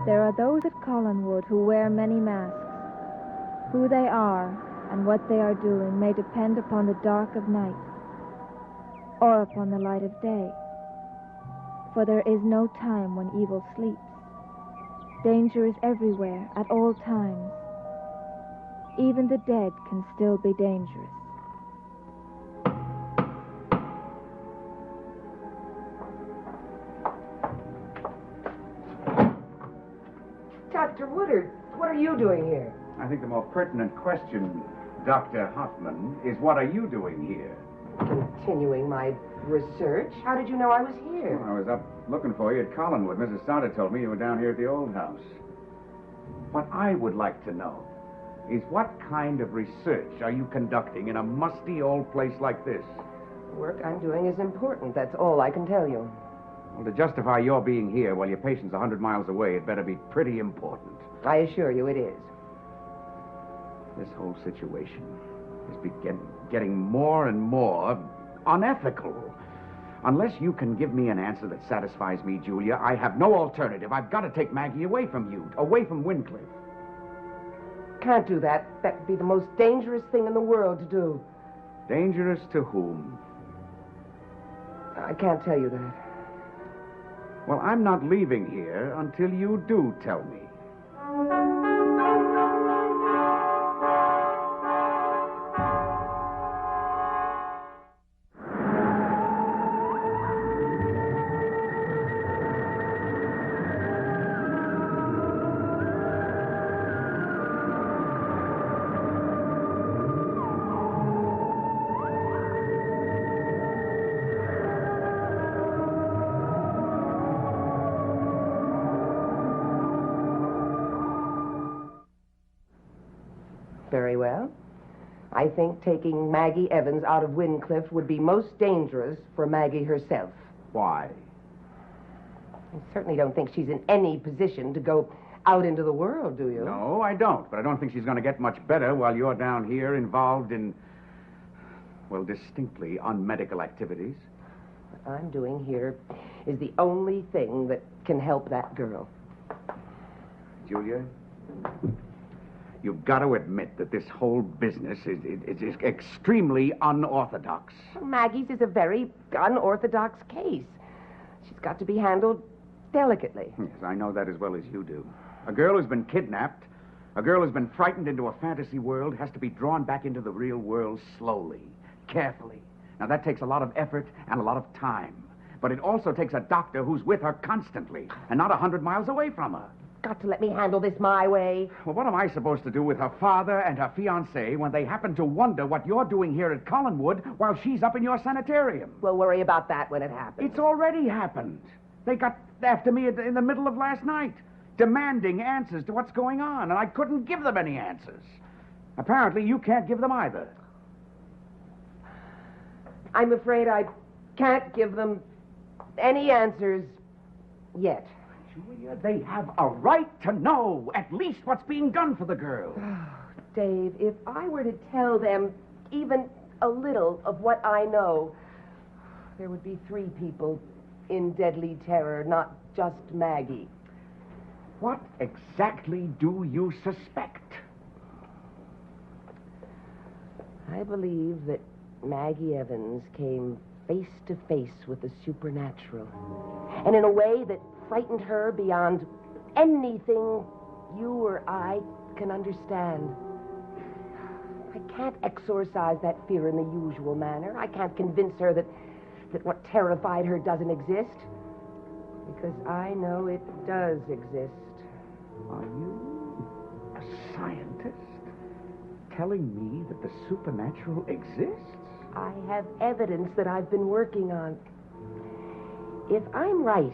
There are those at Collinwood who wear many masks. Who they are and what they are doing may depend upon the dark of night or upon the light of day. For there is no time when evil sleeps. Danger is everywhere, at all times. Even the dead can still be dangerous. Dr. Woodard, what are you doing here? I think the more pertinent question, Dr. Hoffman, is what are you doing here? Continuing my research. How did you know I was here? Well, I was up looking for you at Collinwood. Mrs. Sauter told me you were down here at the old house. What I would like to know is what kind of research are you conducting in a musty old place like this? The work I'm doing is important. That's all I can tell you. Well, to justify your being here while your patient's 100 miles away, it better be pretty important. I assure you it is. This whole situation is getting more and more unethical. Unless you can give me an answer that satisfies me, Julia, I have no alternative. I've got to take Maggie away from you, away from Wincliffe. Can't do that. That would be the most dangerous thing in the world to do. Dangerous to whom? I can't tell you that. Well, I'm not leaving here until you do tell me. Very well. I think taking Maggie Evans out of Wincliffe would be most dangerous for Maggie herself. Why? I certainly don't think she's in any position to go out into the world, do you? No, I don't. But I don't think she's going to get much better while you're down here involved in, well, distinctly unmedical activities. What I'm doing here is the only thing that can help that girl. Julia, you've got to admit that this whole business is extremely unorthodox. Maggie's is a very unorthodox case. She's got to be handled delicately. Yes, I know that as well as you do. A girl who's been kidnapped, a girl who's been frightened into a fantasy world, has to be drawn back into the real world slowly, carefully. Now, that takes a lot of effort and a lot of time. But it also takes a doctor who's with her constantly and not 100 miles away from her. Got to let me handle this my way. Well, what am I supposed to do with her father and her fiancé when they happen to wonder what you're doing here at Collinwood while she's up in your sanitarium? We'll worry about that when it happens. It's already happened. They got after me in the middle of last night, demanding answers to what's going on, and I couldn't give them any answers. Apparently, you can't give them either. I'm afraid I can't give them any answers yet. Julia, they have a right to know at least what's being done for the girl. Dave, if I were to tell them even a little of what I know, there would be 3 people in deadly terror, not just Maggie. What exactly do you suspect? I believe that Maggie Evans came face to face with the supernatural, and in a way that frightened her beyond anything you or I can understand. I can't exorcise that fear in the usual manner. I can't convince her that what terrified her doesn't exist, because I know it does exist. Are you a scientist telling me that the supernatural exists? I have evidence that I've been working on. If I'm right,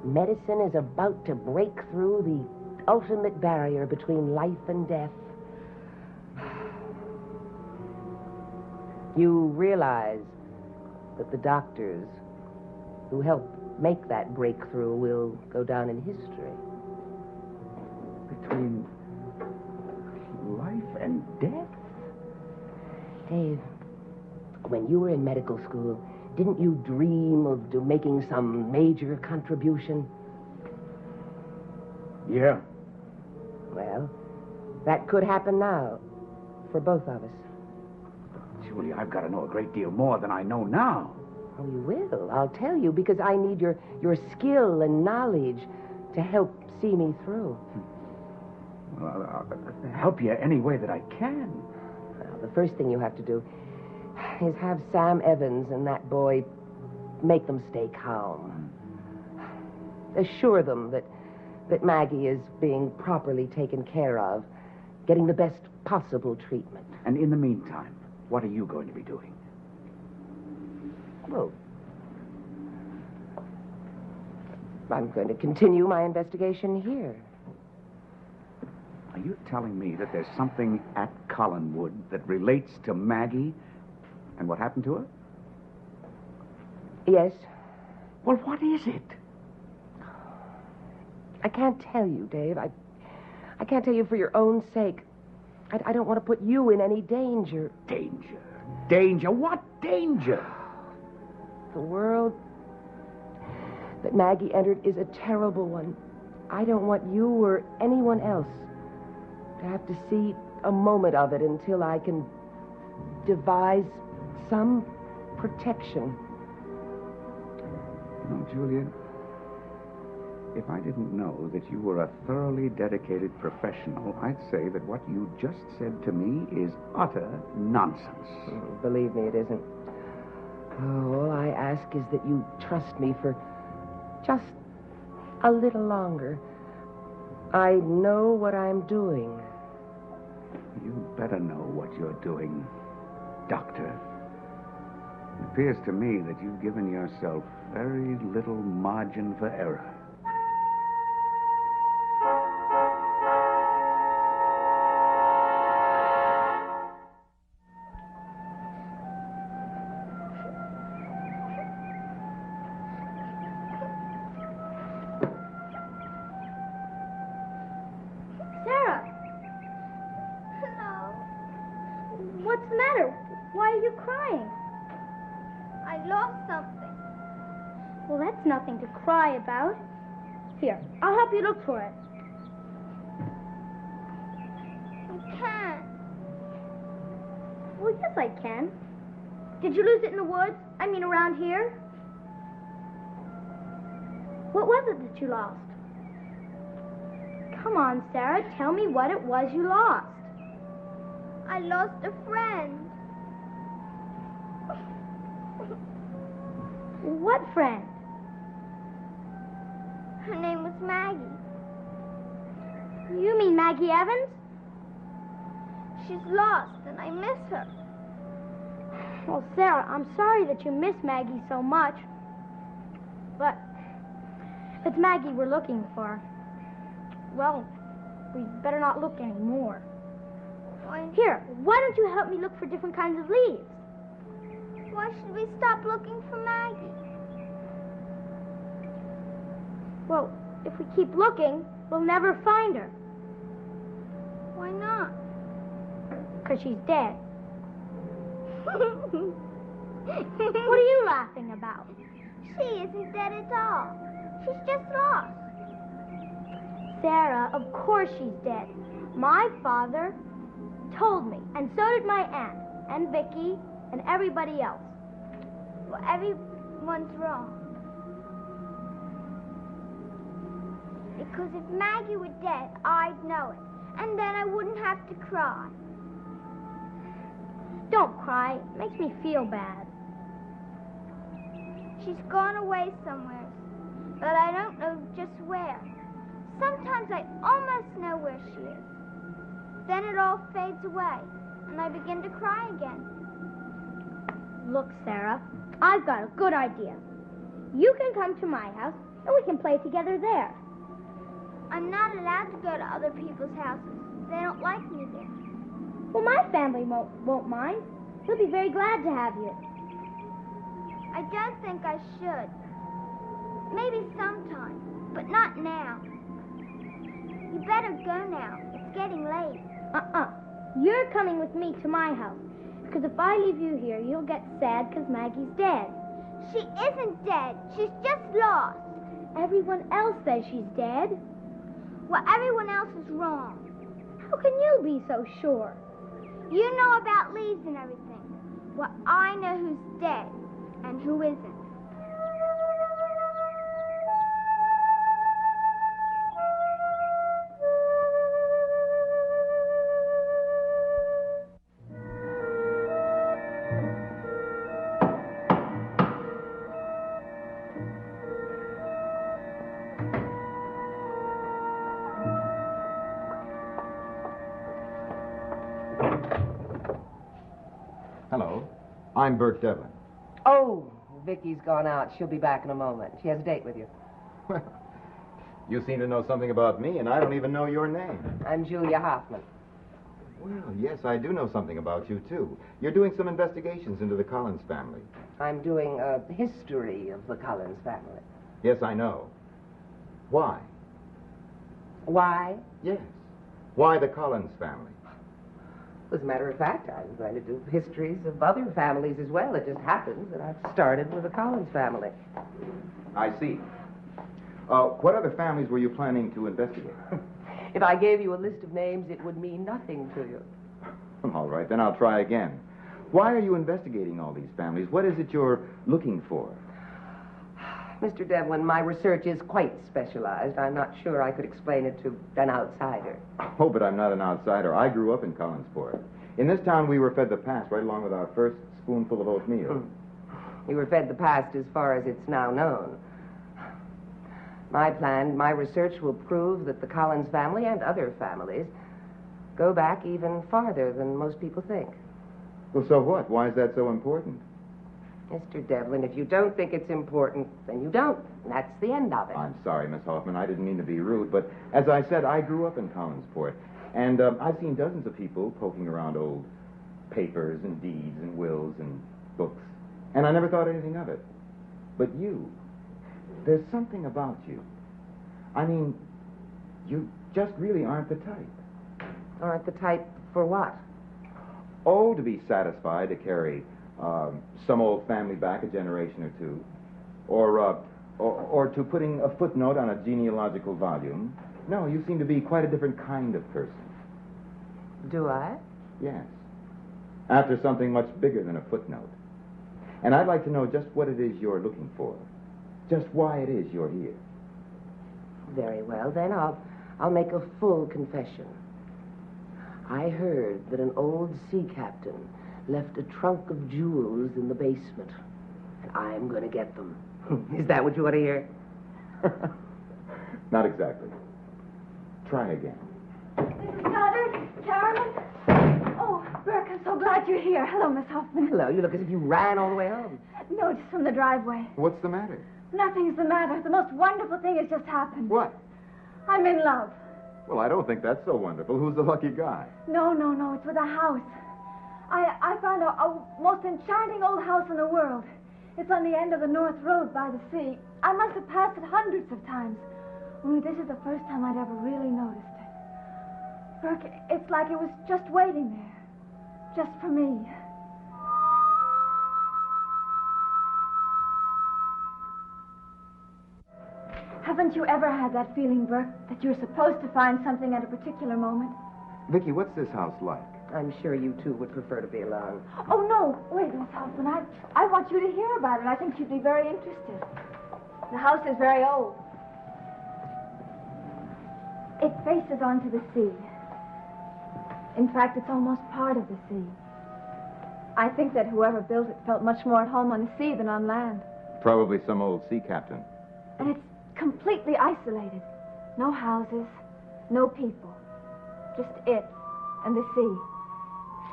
medicine is about to break through the ultimate barrier between life and death. You realize that the doctors who helped make that breakthrough will go down in history. Between life and death? Dave, when you were in medical school, didn't you dream of making some major contribution? Yeah. Well, that could happen now for both of us. Julia, I've got to know a great deal more than I know now. Oh, you will. I'll tell you, because I need your skill and knowledge to help see me through. Well, I'll help you any way that I can. Well, the first thing you have to do is have Sam Evans and that boy make them stay calm. Assure them that Maggie is being properly taken care of, getting the best possible treatment. And in the meantime, what are you going to be doing? Well, I'm going to continue my investigation here. Are you telling me that there's something at Collinwood that relates to Maggie and what happened to her? Yes. Well, what is it? I can't tell you, Dave. I can't tell you for your own sake. I don't want to put you in any danger. Danger? Danger? What danger? The world that Maggie entered is a terrible one. I don't want you or anyone else to have to see a moment of it until I can devise some protection. No, Julia, if I didn't know that you were a thoroughly dedicated professional, I'd say that what you just said to me is utter nonsense. Believe me, it isn't. Oh, all I ask is that you trust me for just a little longer. I know what I'm doing. You better know what you're doing, Doctor. It appears to me that you've given yourself very little margin for error. Sarah! Hello. What's the matter? Why are you crying? I lost something. Well, that's nothing to cry about. Here, I'll help you look for it. I can't. Well, yes, I can. Did you lose it in the woods? I mean, around here? What was it that you lost? Come on, Sarah, tell me what it was you lost. I lost a friend. What friend? Her name was Maggie. You mean Maggie Evans? She's lost, and I miss her. Well, Sarah, I'm sorry that you miss Maggie so much. But if it's Maggie we're looking for, well, we better not look anymore. Why, Here, why don't you help me look for different kinds of leaves? why should we stop looking for Maggie? Well, if we keep looking, we'll never find her. Why not? 'Cause she's dead. What are you laughing about? She isn't dead at all. She's just lost. Sarah, of course she's dead. My father told me, and so did my aunt, and Vicky, and everybody else. Well, everyone's wrong. Because if Maggie were dead, I'd know it. And then I wouldn't have to cry. Don't cry. It makes me feel bad. She's gone away somewhere, but I don't know just where. Sometimes I almost know where she is. Then it all fades away, and I begin to cry again. Look, Sarah, I've got a good idea. You can come to my house, and we can play together there. I'm not allowed to go to other people's houses. They don't like me there. Well, my family won't mind. They'll be very glad to have you. I don't think I should. Maybe sometime, but not now. You better go now. It's getting late. You're coming with me to my house. Because if I leave you here, you'll get sad because Maggie's dead. She isn't dead. She's just lost. Everyone else says she's dead. while everyone else is wrong. How can you be so sure? You know about leaves and everything. Well, I know who's dead and who isn't. Hello. I'm Bert Devlin. Oh, Vicky's gone out. She'll be back in a moment. She has a date with you. Well, you seem to know something about me, and I don't even know your name. I'm Julia Hoffman. Well, yes, I do know something about you, too. You're doing some investigations into the Collins family. I'm doing a history of the Collins family. Yes, I know. Why? Why? Yes. Why the Collins family? As a matter of fact, I'm going to do histories of other families as well. It just happens that I've started with the Collins family. I see. What other families were you planning to investigate? If I gave you a list of names, it would mean nothing to you. All right, then I'll try again. Why are you investigating all these families? What is it you're looking for? Mr. Devlin, my research is quite specialized. I'm not sure I could explain it to an outsider. Oh, but I'm not an outsider. I grew up in Collinsport. In this town, we were fed the past right along with our first spoonful of oatmeal. You were fed the past as far as it's now known. My research will prove that the Collins family and other families go back even farther than most people think. Well, so what? Why is that so important? Mr. Devlin, if you don't think it's important, then you don't. That's the end of it. I'm sorry, Miss Hoffman. I didn't mean to be rude, but as I said, I grew up in Collinsport, and I've seen dozens of people poking around old papers and deeds and wills and books, and I never thought anything of it. But you, there's something about you. I mean, you just really aren't the type. Aren't the type for what? Oh, to be satisfied to carry some old family back a generation or two, or to putting a footnote on a genealogical volume. No, you seem to be quite a different kind of person. Do I? Yes. After something much bigger than a footnote. And I'd like to know just what it is you're looking for. Just why it is you're here. Very well, then I'll make a full confession. I heard that an old sea captain left a trunk of jewels in the basement, and I'm going to get them. Is that what you want to hear? Not exactly. Try again. Mrs. Goddard, Carolyn. Oh, Burke, I'm so glad you're here. Hello, Miss Hoffman. Hello, you look as if you ran all the way home. No, just from the driveway. What's the matter? Nothing's the matter. The most wonderful thing has just happened. What? I'm in love. Well, I don't think that's so wonderful. Who's the lucky guy? No, it's with a house. I found a most enchanting old house in the world. It's on the end of the North Road by the sea. I must have passed it hundreds of times. Only this is the first time I'd ever really noticed it. Burke, it's like it was just waiting there. Just for me. Haven't you ever had that feeling, Burke, that you're supposed to find something at a particular moment? Vicky, what's this house like? I'm sure you two would prefer to be alone. Oh, no. Wait, Miss Hoffman. I want you to hear about it. I think you'd be very interested. The house is very old. It faces onto the sea. In fact, it's almost part of the sea. I think that whoever built it felt much more at home on the sea than on land. Probably some old sea captain. And it's completely isolated. No houses, no people. Just it and the sea.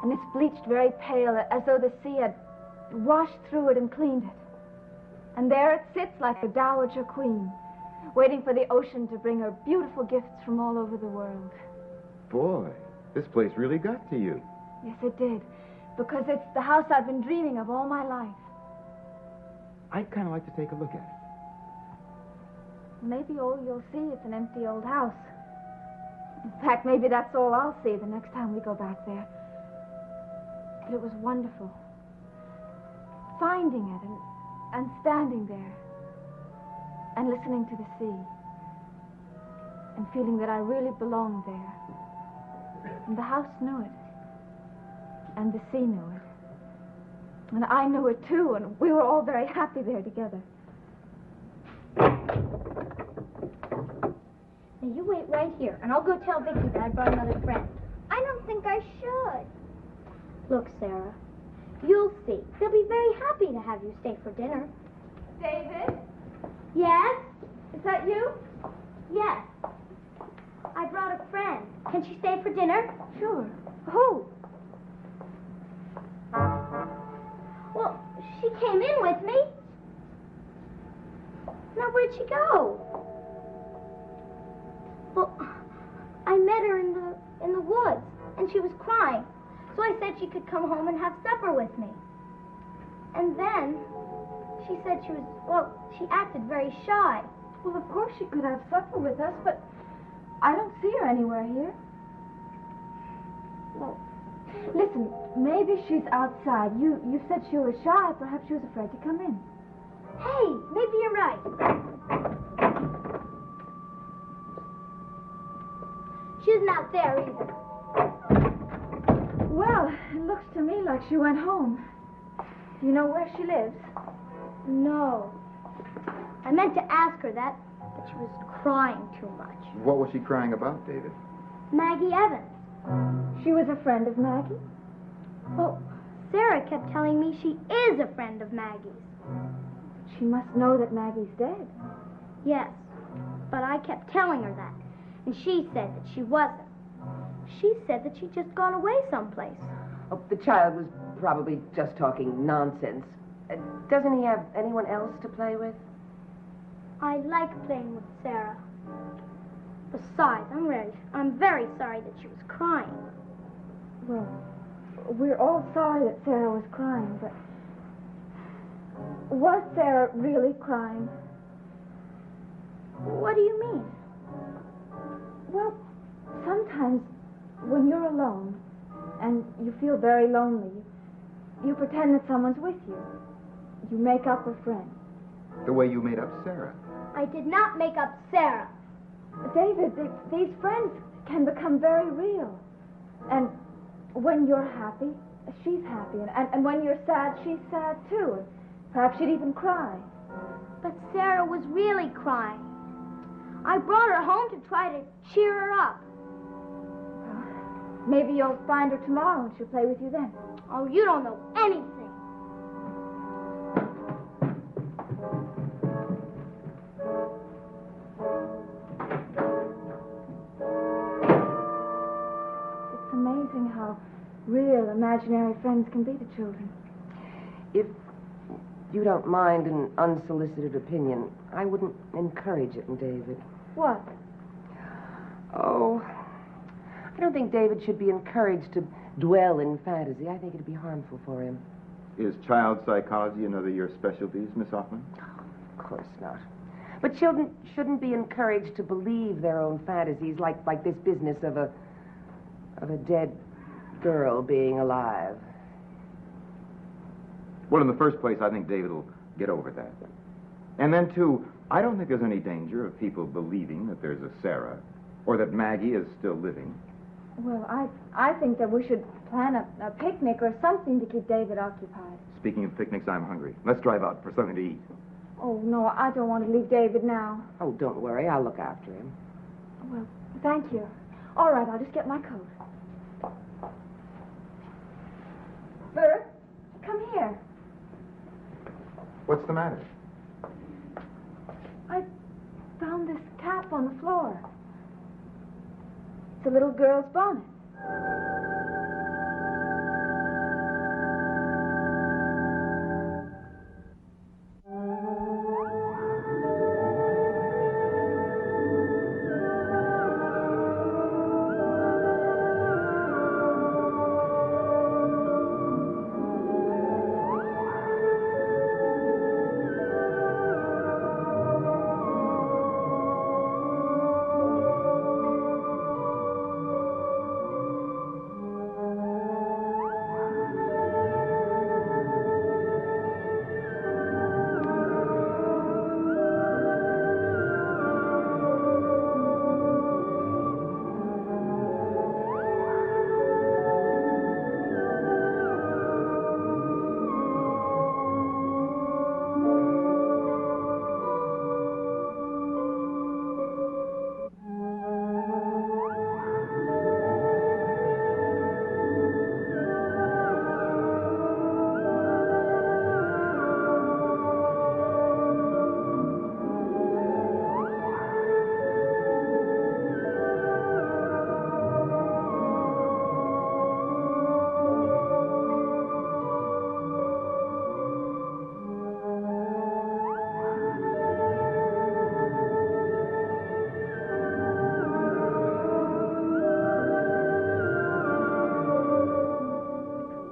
And it's bleached very pale, as though the sea had washed through it and cleaned it. And there it sits like a dowager queen, waiting for the ocean to bring her beautiful gifts from all over the world. Boy, this place really got to you. Yes, it did. Because it's the house I've been dreaming of all my life. I'd kind of like to take a look at it. Maybe all you'll see is an empty old house. In fact, maybe that's all I'll see the next time we go back there. But it was wonderful. Finding it and standing there and listening to the sea. and feeling that I really belonged there. And the house knew it. And the sea knew it. And I knew it too, and we were all very happy there together. Now you wait right here, and I'll go tell Vicky that I brought another friend. I don't think I should. Look, Sarah, you'll see. They'll be very happy to have you stay for dinner. David? Yes? Is that you? Yes. I brought a friend. Can she stay for dinner? Sure. Who? Well, she came in with me. Now, where'd she go? Well, I met her in the woods, and she was crying. So I said she could come home and have supper with me. And then she said she acted very shy. Well, of course she could have supper with us, but I don't see her anywhere here. Well, listen, maybe she's outside. You said she was shy. Perhaps she was afraid to come in. Hey, maybe you're right. She's not there either. Well, it looks to me like she went home. Do you know where she lives? No. I meant to ask her that, but she was crying too much. What was she crying about, David? Maggie Evans. She was a friend of Maggie? Well, Sarah kept telling me she is a friend of Maggie's. She must know that Maggie's dead. Yes, but I kept telling her that, and she said that she wasn't. She said that she'd just gone away someplace. Oh, the child was probably just talking nonsense. Doesn't he have anyone else to play with? I like playing with Sarah. Besides, I'm very sorry that she was crying. Well, we're all sorry that Sarah was crying, but was Sarah really crying? What do you mean? Well, sometimes when you're alone and you feel very lonely, you pretend that someone's with you. You make up a friend. The way you made up Sarah. I did not make up Sarah. David, these friends can become very real. And when you're happy, she's happy. And when you're sad, she's sad too. And perhaps she'd even cry. But Sarah was really crying. I brought her home to try to cheer her up. Maybe you'll find her tomorrow and she'll play with you then. Oh, you don't know anything. It's amazing how real imaginary friends can be to children. If you don't mind an unsolicited opinion, I wouldn't encourage it in David. What? Oh, I don't think David should be encouraged to dwell in fantasy. I think it'd be harmful for him. Is child psychology another of your specialties, Miss Hoffman? Of course not. But children shouldn't be encouraged to believe their own fantasies, like this business of a dead girl being alive. Well, in the first place, I think David will get over that. And then, too, I don't think there's any danger of people believing that there's a Sarah or that Maggie is still living. Well, I think that we should plan a picnic or something to keep David occupied. Speaking of picnics, I'm hungry. Let's drive out for something to eat. Oh, no, I don't want to leave David now. Oh, don't worry. I'll look after him. Well, thank you. All right, I'll just get my coat. Bert, come here. What's the matter? I found this cap on the floor. It's a little girl's bonnet.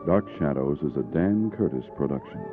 Dark Shadows is a Dan Curtis production.